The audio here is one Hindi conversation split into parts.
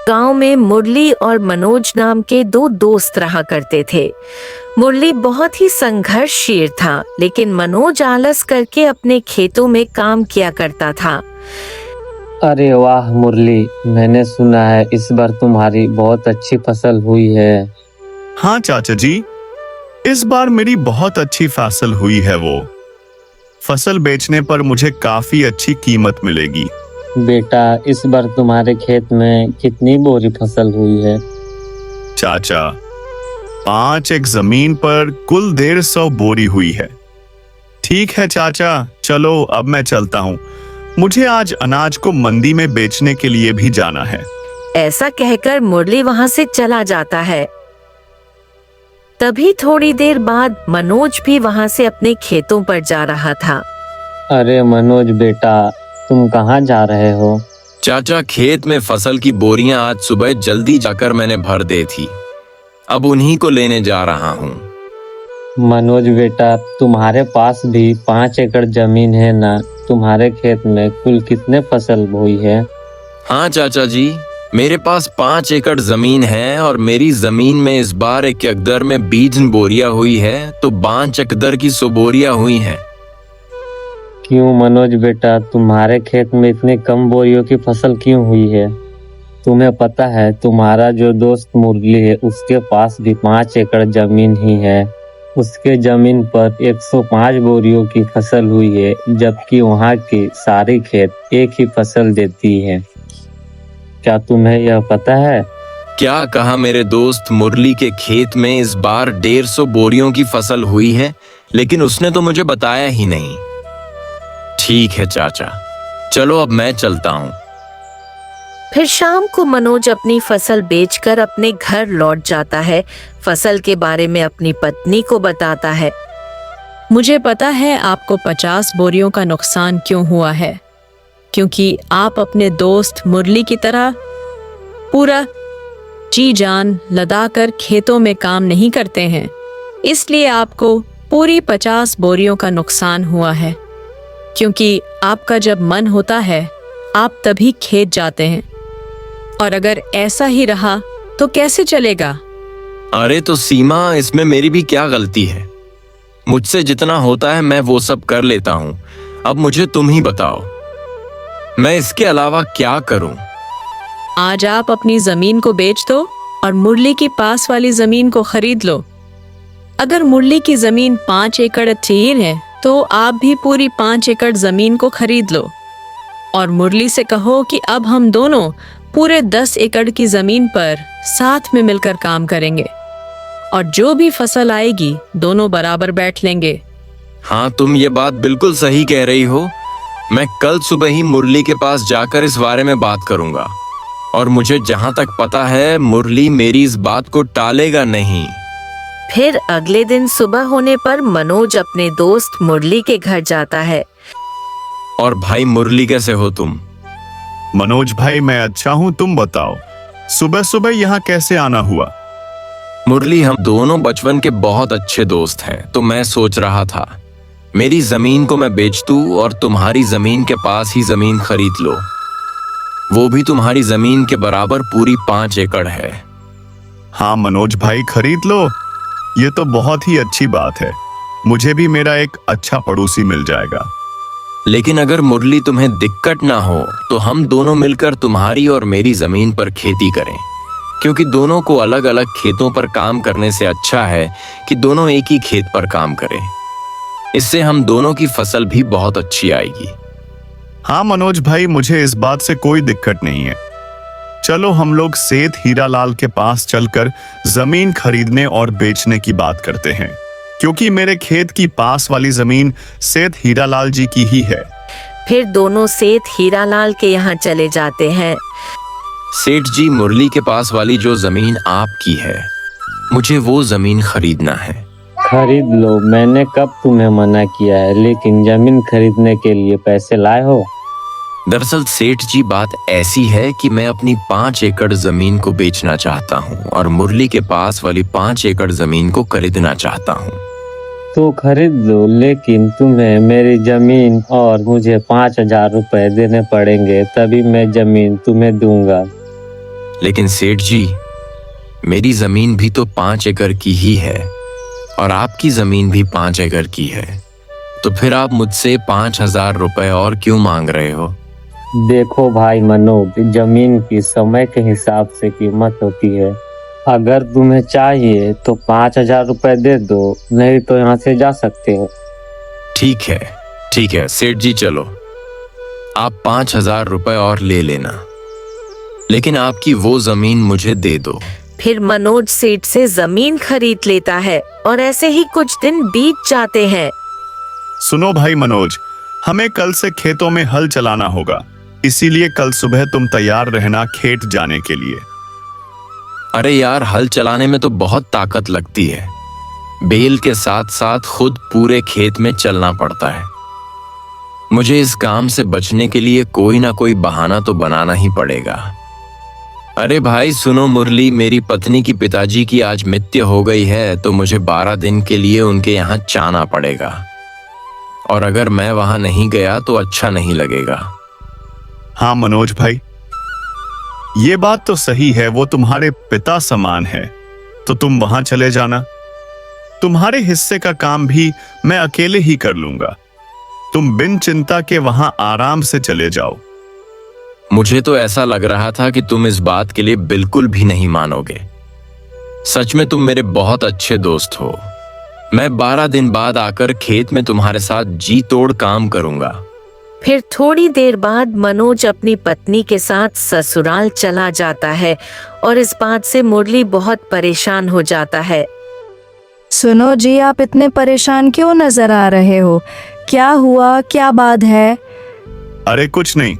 गांव में मुरली और मनोज नाम के दो दोस्त रहा करते थे। मुरली बहुत ही संघर्षशील था, लेकिन मनोज आलस करके अपने खेतों में काम किया करता था। अरे वाह मुरली, मैंने सुना है इस बार तुम्हारी बहुत अच्छी फसल हुई है। हाँ चाचा जी, इस बार मेरी बहुत अच्छी फसल हुई है। वो फसल बेचने पर मुझे काफी अच्छी कीमत मिलेगी। बेटा, इस बार तुम्हारे खेत में कितनी बोरी फसल हुई है? चाचा, 5 एक जमीन पर कुल 150 बोरी हुई है। ठीक है चाचा, चलो अब मैं चलता हूँ। मुझे आज अनाज को मंडी में बेचने के लिए भी जाना है। ऐसा कहकर मुरली वहां से चला जाता है। तभी थोड़ी देर बाद मनोज भी वहां से अपने खेतों पर जा रहा था। अरे मनोज बेटा, तुम कहाँ जा रहे हो? चाचा, खेत में फसल की बोरियां आज सुबह जल्दी जाकर मैंने भर दी थी। अब उन्हीं को लेने जा रहा हूँ। मनोज बेटा, तुम्हारे पास भी 5 एकड़ जमीन है ना? तुम्हारे खेत में कुल कितने फसल बोई है? हाँ चाचा जी, मेरे पास 5 एकड़ जमीन है और मेरी जमीन में इस बार 1 एकड़ में 20 बोरियां हुई है, तो 5 एकड़ की 100 बोरियां हुई हैं। क्यों मनोज बेटा, तुम्हारे खेत में इतनी कम बोरियों की फसल क्यों हुई है? तुम्हें पता है तुम्हारा जो दोस्त मुरली है उसके पास भी 5 एकड़ जमीन ही है। उसके जमीन पर 105 बोरियों की फसल हुई है, जबकि वहाँ की सारी खेत एक ही फसल देती है। क्या तुम्हें यह पता है? क्या कहा? मेरे दोस्त मुरली के खेत में इस बार 150 बोरियों की फसल हुई है, लेकिन उसने तो मुझे बताया ही नहीं। ठीक है चाचा, चलो अब मैं चलता हूँ। फिर शाम को मनोज अपनी फसल बेचकर अपने घर लौट जाता है। फसल के बारे में अपनी पत्नी को बताता है। मुझे पता है आपको 50 बोरियों का नुकसान क्यों हुआ है, क्योंकि आप अपने दोस्त मुरली की तरह पूरा जी जान लदाकर खेतों में काम नहीं करते हैं, इसलिए आपको पूरी 50 बोरियों का नुकसान हुआ है। क्योंकि आपका जब मन होता है आप तभी खेत जाते हैं, और अगर ऐसा ही रहा तो कैसे चलेगा? अरे तो सीमा, इसमें मेरी भी क्या गलती है? मुझसे जितना होता है मैं वो सब कर लेता हूँ। अब मुझे तुम ही बताओ, मैं इसके अलावा क्या करूं? आज आप अपनी जमीन को बेच दो और मुरली की पास वाली जमीन को खरीद लो। अगर मुरली की जमीन 5 एकड़ चाहिए है तो आप भी पूरी 5 एकड़ जमीन को खरीद लो और मुरली से कहो कि अब हम दोनों पूरे 10 एकड़ की जमीन पर साथ में मिलकर काम करेंगे और जो भी फसल आएगी दोनों बराबर बैठ लेंगे। हाँ, तुम ये बात बिल्कुल सही कह रही हो। मैं कल सुबह ही मुरली के पास जाकर इस बारे में बात करूंगा, और मुझे जहां तक पता है मुरली मेरी इस बात को टालेगा नहीं। फिर अगले दिन सुबह होने पर मनोज अपने दोस्त मुरली के घर जाता है। और भाई मुरली, कैसे हो तुम? मनोज भाई, मैं अच्छा हूँ, तुम बताओ सुबह सुबह यहाँ कैसे आना हुआ? मुरली, हम दोनों बचपन के बहुत अच्छे दोस्त हैं, तो मैं सोच रहा था मेरी जमीन को मैं बेच दूं और तुम्हारी जमीन के पास ही जमीन खरीद लो। वो भी तुम्हारी जमीन के बराबर पूरी 5 एकड़ है। हाँ मनोज भाई, खरीद लो। ये तो बहुत ही अच्छी बात है। मुझे भी मेरा एक अच्छा पड़ोसी मिल जाएगा। लेकिन अगर मुरली तुम्हें दिक्कत ना हो तो हम दोनों मिलकर तुम्हारी और मेरी जमीन पर खेती करें, क्योंकि दोनों को अलग अलग खेतों पर काम करने से अच्छा है कि दोनों एक ही खेत पर काम करें। इससे हम दोनों की फसल भी बहुत अच्छी आएगी। हाँ मनोज भाई, मुझे इस बात से कोई दिक्कत नहीं है। चलो हम लोग सेठ हीरालाल के पास चलकर जमीन खरीदने और बेचने की बात करते हैं, क्योंकि मेरे खेत की पास वाली जमीन सेठ हीरालाल जी की ही है। फिर दोनों सेठ हीरालाल के यहाँ चले जाते हैं। सेठ जी, मुरली के पास वाली जो जमीन आपकी है, मुझे वो जमीन खरीदना है। खरीद लो, मैंने कब तुम्हें मना किया है, लेकिन जमीन खरीदने के लिए पैसे लाए हो? दरअसल सेठ जी, बात ऐसी है कि मैं अपनी 5 एकड़ जमीन को बेचना चाहता हूँ और मुरली के पास वाली 5 एकड़ जमीन को खरीदना चाहता हूँ। तो खरीद लो, लेकिन तुम्हें मेरी जमीन और मुझे 5,000 रुपए देने पड़ेंगे, तभी मैं जमीन तुम्हें दूंगा। लेकिन सेठ जी, मेरी जमीन भी तो 5 एकड़ की ही है और आपकी जमीन भी 5 एकड़ की है, तो फिर आप मुझसे 5,000 रुपए और क्यों मांग रहे हो? देखो भाई मनोज, जमीन की समय के हिसाब से कीमत होती है। अगर तुम्हें चाहिए तो 5,000 रुपए दे दो, नहीं तो यहाँ से जा सकते हो। ठीक है सेठ जी, चलो आप 5,000 रुपए और ले लेना, लेकिन आपकी वो जमीन मुझे दे दो। फिर मनोज सेठ से जमीन खरीद लेता है और ऐसे ही कुछ दिन बीत जाते हैं। सुनो भाई मनोज, हमें कल से खेतों में हल चलाना होगा, इसीलिए कल सुबह तुम तैयार रहना खेत जाने के लिए। अरे यार, हल चलाने में तो बहुत ताकत लगती है। बैल के साथ साथ खुद पूरे खेत में चलना पड़ता है। मुझे इस काम से बचने के लिए कोई ना कोई बहाना तो बनाना ही पड़ेगा। अरे भाई सुनो मुरली, मेरी पत्नी की पिताजी की आज मृत्यु हो गई है, तो मुझे 12 दिन के लिए उनके यहाँ जाना पड़ेगा, और अगर मैं वहां नहीं गया तो अच्छा नहीं लगेगा। हाँ मनोज भाई, ये बात तो सही है, वो तुम्हारे पिता समान है, तो तुम वहां चले जाना। तुम्हारे हिस्से का काम भी मैं अकेले ही कर लूंगा। तुम बिन चिंता के वहां आराम से चले जाओ। मुझे तो ऐसा लग रहा था कि तुम इस बात के लिए बिल्कुल भी नहीं मानोगे। सच में तुम मेरे बहुत अच्छे दोस्त हो। मैं 12 दिन बाद आकर खेत में तुम्हारे साथ जी तोड़ काम करूंगा। फिर थोड़ी देर बाद मनोज अपनी पत्नी के साथ ससुराल चला जाता है और इस बात से मुरली बहुत परेशान हो जाता है। सुनो जी, आप इतने परेशान क्यों नजर आ रहे हो? क्या हुआ, क्या बात है? अरे कुछ नहीं,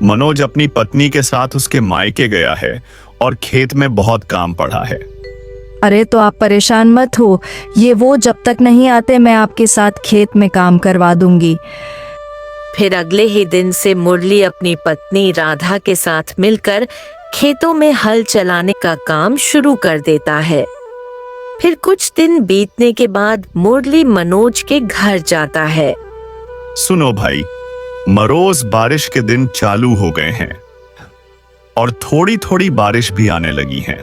मनोज अपनी पत्नी के साथ उसके मायके गया है और खेत में बहुत काम पड़ा है। अरे तो आप परेशान मत हो, ये वो जब तक नहीं आते मैं आपके साथ खेत में काम करवा दूंगी। फिर अगले ही दिन से मुरली अपनी पत्नी राधा के साथ मिलकर खेतों में हल चलाने का काम शुरू कर देता है। फिर कुछ दिन बीतने के बाद मुरली मनोज के घर जाता है। सुनो भाई, मरोज बारिश के दिन चालू हो गए हैं और थोड़ी थोड़ी बारिश भी आने लगी है,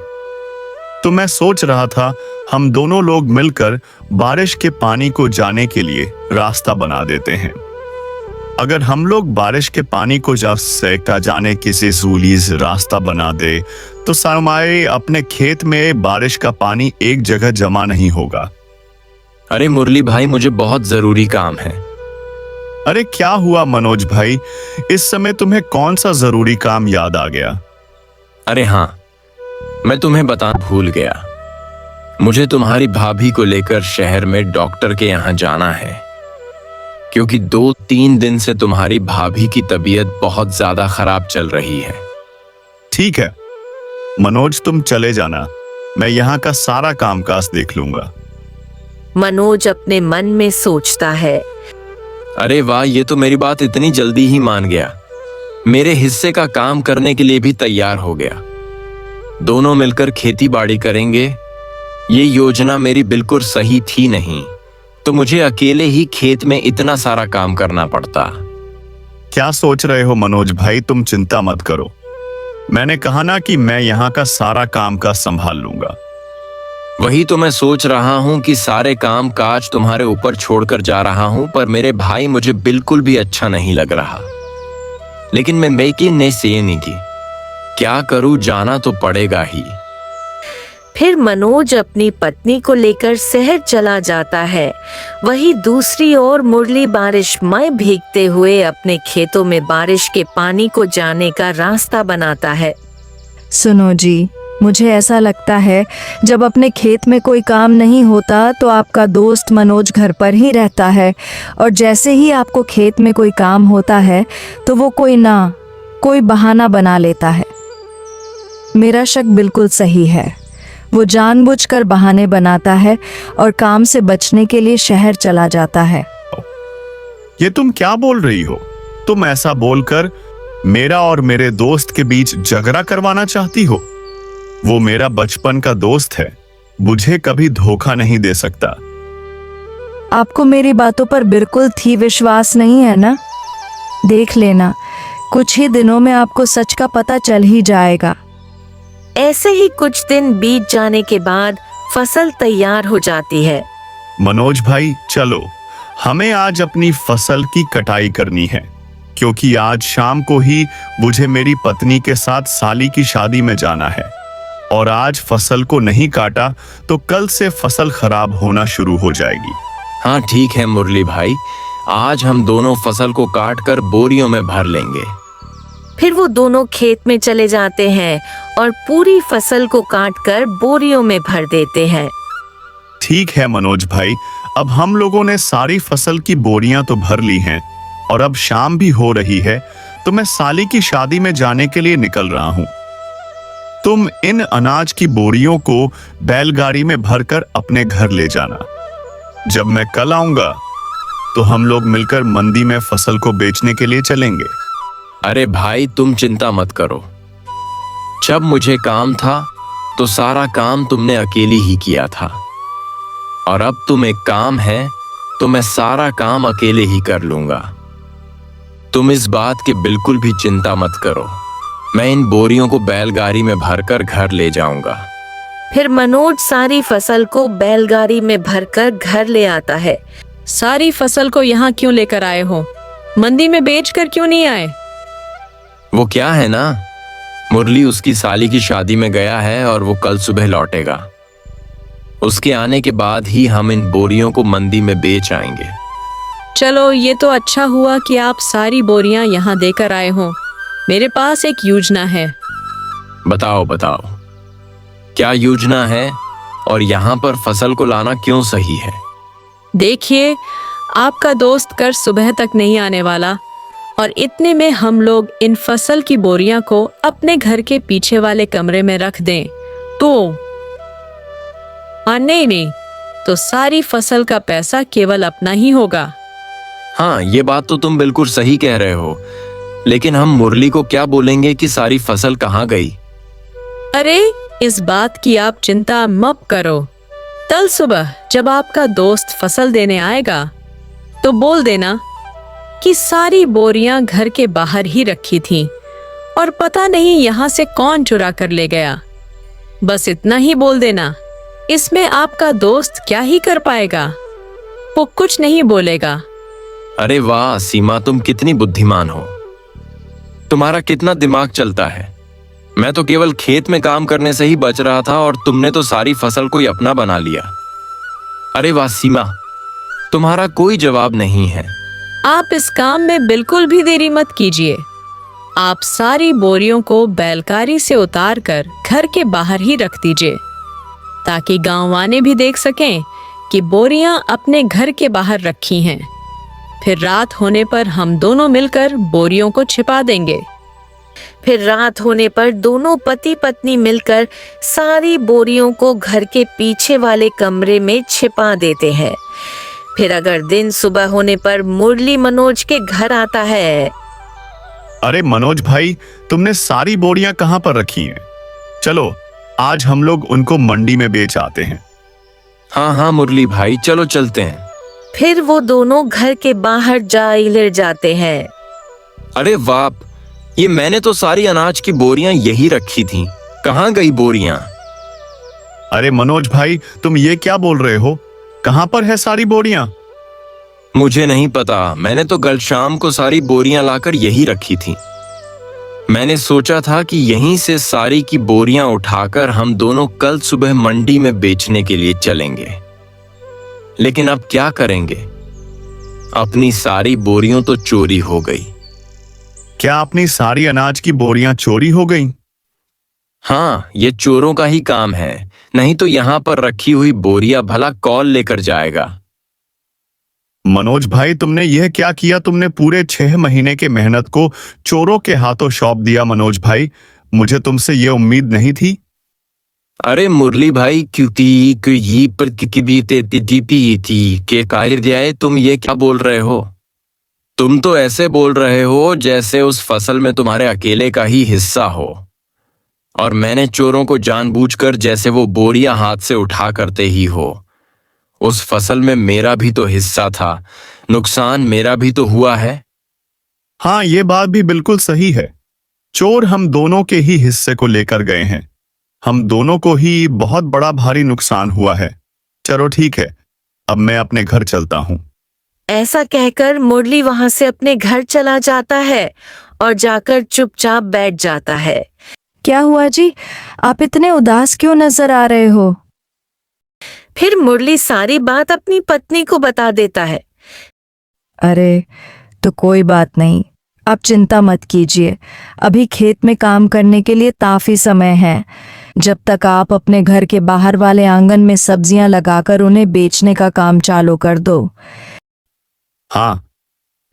तो मैं सोच रहा था हम दोनों लोग मिलकर बारिश के पानी को जाने के लिए रास्ता बना देते हैं। अगर हम लोग बारिश के पानी को जाने किसी सूलीज रास्ता बना दे तो सरमाए अपने खेत में बारिश का पानी एक जगह जमा नहीं होगा। अरे मुरली भाई, मुझे बहुत जरूरी काम है। अरे क्या हुआ मनोज भाई, इस समय तुम्हें कौन सा जरूरी काम याद आ गया? अरे हाँ, मैं तुम्हें बताना भूल गया। मुझे तुम्हारी भाभी को लेकर शहर में डॉक्टर के यहाँ जाना है, क्योंकि 2-3 दिन से तुम्हारी भाभी की तबीयत बहुत ज्यादा खराब चल रही है। ठीक है मनोज, तुम चले जाना, मैं यहाँ का सारा कामकाज देख लूंगा। मनोज अपने मन में सोचता है, अरे वाह, ये तो मेरी बात इतनी जल्दी ही मान गया। मेरे हिस्से का काम करने के लिए भी तैयार हो गया। दोनों मिलकर खेती बाड़ी करेंगे। ये योजना मेरी बिल्कुल सही थी नहीं, तो मुझे अकेले ही खेत में इतना सारा काम करना पड़ता। क्या सोच रहे हो मनोज भाई, तुम चिंता मत करो। मैंने कहा ना कि मैं यहाँ का सारा काम का संभाल लूंगा। वही तो मैं सोच रहा हूँ कि सारे काम काज तुम्हारे ऊपर छोड़कर जा रहा हूँ, पर मेरे भाई मुझे बिल्कुल भी अच्छा नहीं लग रहा। लेकिन मैं मेकिन नहीं से नहीं की, क्या करूँ, जाना तो पड़ेगा ही। फिर मनोज अपनी पत्नी को लेकर शहर चला जाता है। वहीं दूसरी ओर मुरली बारिश में भीगते हुए अपने खेतों में बारिश के पानी को जाने का रास्ता बनाता है। सुनो जी, मुझे ऐसा लगता है जब अपने खेत में कोई काम नहीं होता तो आपका दोस्त मनोज घर पर ही रहता है, और जैसे ही आपको खेत में कोई काम होता है तो वो कोई बहाना बना लेता है। मेरा शक बिल्कुल सही है, वो जानबूझकर बहाने बनाता है और काम से बचने के लिए शहर चला जाता है। ये तुम क्या बोल रही हो? तुम ऐसा बोलकर मेरा और मेरे दोस्त के बीच झगड़ा करवाना चाहती हो? वो मेरा बचपन का दोस्त है, मुझे कभी धोखा नहीं दे सकता। आपको मेरी बातों पर बिल्कुल विश्वास नहीं है ना? देख लेना, कुछ ही दिनों में आपको सच का पता चल ही जाएगा। ऐसे ही कुछ दिन बीत जाने के बाद फसल तैयार हो जाती है। मनोज भाई चलो, हमें आज अपनी फसल की कटाई करनी है, क्योंकि आज शाम को ही मुझे मेरी पत्नी के साथ साली की शादी में जाना है। और आज फसल को नहीं काटा तो कल से फसल खराब होना शुरू हो जाएगी। हाँ ठीक है मुरली भाई, आज हम दोनों फसल को काट कर बोरियों में भर लेंगे। फिर वो दोनों खेत में चले जाते हैं और पूरी फसल को काटकर बोरियों में भर देते हैं। ठीक है मनोज भाई, अब हम लोगों ने सारी फसल की बोरियां तो भर ली हैं और अब शाम भी हो रही है, तो मैं साली की शादी में जाने के लिए निकल रहा हूं। तुम इन अनाज की बोरियों को बैलगाड़ी में भरकर अपने घर ले जाना। जब मैं कल आऊंगा तो हम लोग मिलकर मंडी में फसल को बेचने के लिए चलेंगे। अरे भाई तुम चिंता मत करो, जब मुझे काम था तो सारा काम तुमने अकेले ही किया था, और अब तुम एक काम है तो मैं सारा काम अकेले ही कर लूंगा। तुम इस बात की बिल्कुल भी चिंता मत करो, मैं इन बोरियों को बैलगाड़ी में भरकर घर ले जाऊंगा। फिर मनोज सारी फसल को बैलगाड़ी में भरकर घर ले आता है। सारी फसल को यहाँ क्यों लेकर आए हो? मंडी में बेचकर क्यों नहीं आए? वो क्या है ना, मुरली उसकी साली की शादी में गया है और वो कल सुबह लौटेगा। उसके आने के बाद ही हम इन बोरियों को मंडी में बेच आएंगे। चलो ये तो अच्छा हुआ कि आप सारी बोरियां यहाँ देकर आए हो। मेरे पास एक योजना है। बताओ बताओ, क्या योजना है और यहाँ पर फसल को लाना क्यों सही है? देखिए, आपका दोस्त कल सुबह तक नहीं आने वाला, और इतने में हम लोग इन फसल की बोरियां को अपने घर के पीछे वाले कमरे में रख दें तो नहीं तो सारी फसल का पैसा केवल अपना ही होगा। हाँ ये बात तो तुम बिल्कुल सही कह रहे हो, लेकिन हम मुरली को क्या बोलेंगे कि सारी फसल कहाँ गई? अरे इस बात की आप चिंता मत करो। कल सुबह जब आपका दोस्त फसल देने आएगा तो बोल देना कि सारी बोरियां घर के बाहर ही रखी थीं और पता नहीं यहाँ से कौन चुरा कर ले गया। बस इतना ही बोल देना। इसमें आपका दोस्त क्या ही कर पाएगा, वो कुछ नहीं बोलेगा। अरे वाह सीमा, तुम कितनी बुद्धिमान हो, तुम्हारा कितना दिमाग चलता है। मैं तो केवल खेत में काम करने से ही बच रहा था और तुमने तो सारी फसल को ही अपना बना लिया। अरे वाह सीमा, तुम्हारा कोई जवाब नहीं है। आप इस काम में बिल्कुल भी देरी मत कीजिए। आप सारी बोरियों को बैलगाड़ी से उतारकर घर के बाहर ही रख दीजिए, ताकि गांव वाले भी देख सकें कि बोरियां अपने घर के बाहर रखी हैं। फिर रात होने पर हम दोनों मिलकर बोरियों को छिपा देंगे। फिर रात होने पर दोनों पति पत्नी मिलकर सारी बोरियों को घर के पीछे वाले कमरे में छिपा देते हैं। फिर अगर दिन सुबह होने पर मुरली मनोज के घर आता है। अरे मनोज भाई, तुमने सारी बोरियां कहाँ पर रखी हैं? चलो आज हम लोग उनको मंडी में बेच आते हैं। हाँ हाँ मुरली भाई, चलो चलते हैं। फिर वो दोनों घर के बाहर जा लेट जाते हैं। अरे बाप, ये मैंने तो सारी अनाज की बोरियां यही रखी थी, कहाँ गई बोरियां? अरे मनोज भाई, तुम ये क्या बोल रहे हो? कहाँ पर है सारी बोरियां? मुझे नहीं पता, मैंने तो कल शाम को सारी बोरियां लाकर यही रखी थी। मैंने सोचा था कि यहीं से सारी की बोरियां उठाकर हम दोनों कल सुबह मंडी में बेचने के लिए चलेंगे, लेकिन अब क्या करेंगे? अपनी सारी बोरियां तो चोरी हो गई। क्या अपनी सारी अनाज की बोरियां चोरी हो गई? हाँ, ये चोरों का ही काम है, नहीं तो यहाँ पर रखी हुई बोरियां भला कौन लेकर जाएगा? मनोज भाई, तुमने यह क्या किया? तुमने पूरे 6 महीने के मेहनत को चोरों के हाथों सौंप दिया। मनोज भाई, मुझे तुमसे यह उम्मीद नहीं थी। अरे मुरली भाई, के कार्य तुम ये क्या बोल रहे हो? तुम तो ऐसे बोल रहे हो जैसे उस फसल में तुम्हारे अकेले का ही हिस्सा हो, और मैंने चोरों को जानबूझकर जैसे वो बोरियां हाथ से उठा करते ही हो। उस फसल में मेरा भी तो हिस्सा था, नुकसान मेरा भी तो हुआ है। हाँ, ये बात भी बिल्कुल सही है। चोर हम दोनों के ही हिस्से को लेकर गए हैं। हम दोनों को ही बहुत बड़ा भारी नुकसान हुआ है। चलो ठीक है, अब मैं अपने घर चलता हूँ। ऐसा कहकर मुरली वहां से अपने घर चला जाता है और जाकर चुपचाप बैठ जाता है। क्या हुआ जी, आप इतने उदास क्यों नजर आ रहे हो? फिर मुरली सारी बात अपनी पत्नी को बता देता है। अरे, तो कोई बात नहीं, आप चिंता मत कीजिए। अभी खेत में काम करने के लिए काफी समय है। जब तक आप अपने घर के बाहर वाले आंगन में सब्जियां लगाकर उन्हें बेचने का काम चालू कर दो। हाँ,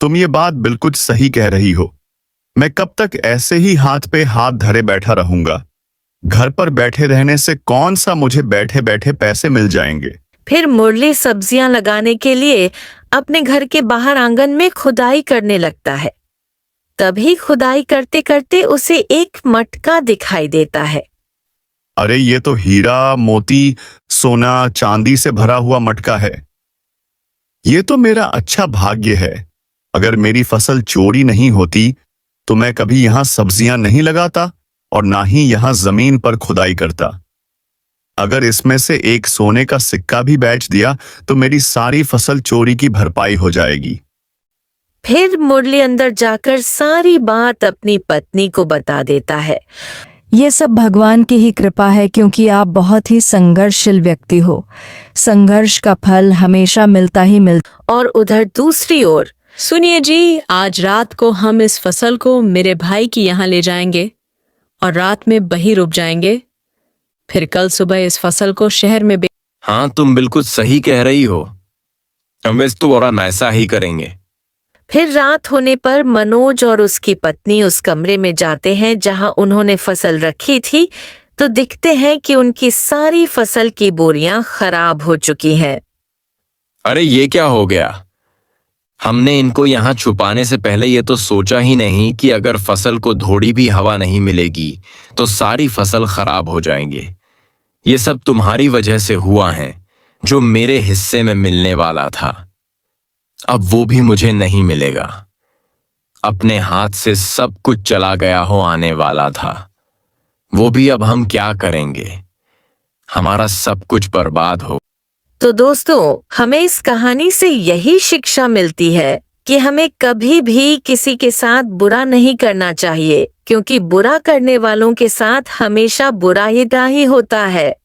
तुम ये बात बिल्कुल सही कह रही हो। मैं कब तक ऐसे ही हाथ पे हाथ धरे बैठा रहूंगा? घर पर बैठे रहने से कौन सा मुझे बैठे बैठे पैसे मिल जाएंगे। फिर मुरली सब्जियां लगाने के लिए अपने घर के बाहर आंगन में खुदाई करने लगता है। तभी खुदाई करते करते उसे एक मटका दिखाई देता है। अरे, ये तो हीरा मोती सोना चांदी से भरा हुआ मटका है। ये तो मेरा अच्छा भाग्य है। अगर मेरी फसल चोरी नहीं होती तो मैं कभी यहाँ सब्जियां नहीं लगाता और ना ही यहाँ जमीन पर खुदाई करता। अगर इसमें से एक सोने का सिक्का भी बेच दिया तो मेरी सारी फसल चोरी की भरपाई हो जाएगी। फिर मुरली अंदर जाकर सारी बात अपनी पत्नी को बता देता है। ये सब भगवान की ही कृपा है, क्योंकि आप बहुत ही संघर्षशील व्यक्ति हो। संघर्ष का फल हमेशा मिलता ही मिलता। और उधर दूसरी ओर सुनिए जी, आज रात को हम इस फसल को मेरे भाई की यहाँ ले जाएंगे और रात में वहीं रुक जाएंगे। फिर कल सुबह इस फसल को शहर में हाँ, तुम बिल्कुल सही कह रही हो। हम इस तो और ऐसा ही करेंगे। फिर रात होने पर मनोज और उसकी पत्नी उस कमरे में जाते हैं जहां उन्होंने फसल रखी थी, तो दिखते हैं कि उनकी सारी फसल की बोरियां खराब हो चुकी हैं। अरे, ये क्या हो गया? हमने इनको यहाँ छुपाने से पहले ये तो सोचा ही नहीं कि अगर फसल को थोड़ी भी हवा नहीं मिलेगी तो सारी फसल खराब हो जाएंगे। ये सब तुम्हारी वजह से हुआ है। जो मेरे हिस्से में मिलने वाला था अब वो भी मुझे नहीं मिलेगा। अपने हाथ से सब कुछ चला गया हो आने वाला था, वो भी अब हम क्या करेंगे? हमारा सब कुछ बर्बाद हो। तो दोस्तों, हमें इस कहानी से यही शिक्षा मिलती है कि हमें कभी भी किसी के साथ बुरा नहीं करना चाहिए, क्योंकि बुरा करने वालों के साथ हमेशा बुरा ही होता है।